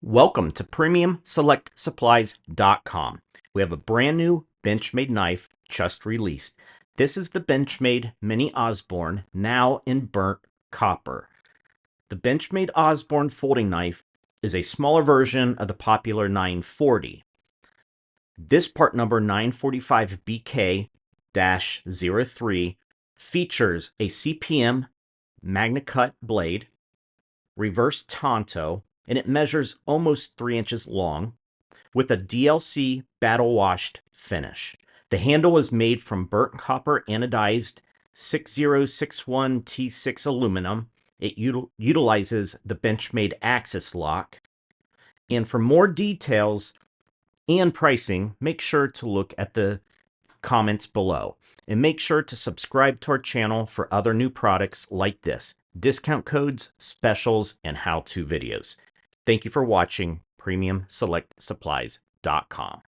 Welcome to PremiumSelectSupplies.com. We have a brand new Benchmade knife just released. This is the Benchmade Mini Osborne, now in burnt copper. The Benchmade Osborne folding knife is a smaller version of the popular 940. This part number 945Bk-03 features a CPM-MagnaCut blade, reverse Tanto, and it measures almost 3 inches long, with a DLC Battlewash finish. The handle is made from Burnt Copper Anodized 6061T6 aluminum. It utilizes the Benchmade AXIS lock. And for more details and pricing, make sure to look at the comments below. And make sure to subscribe to our channel for other new products like this, discount codes, specials, and how-to videos. Thank you for watching PremiumSelectSupplies.com.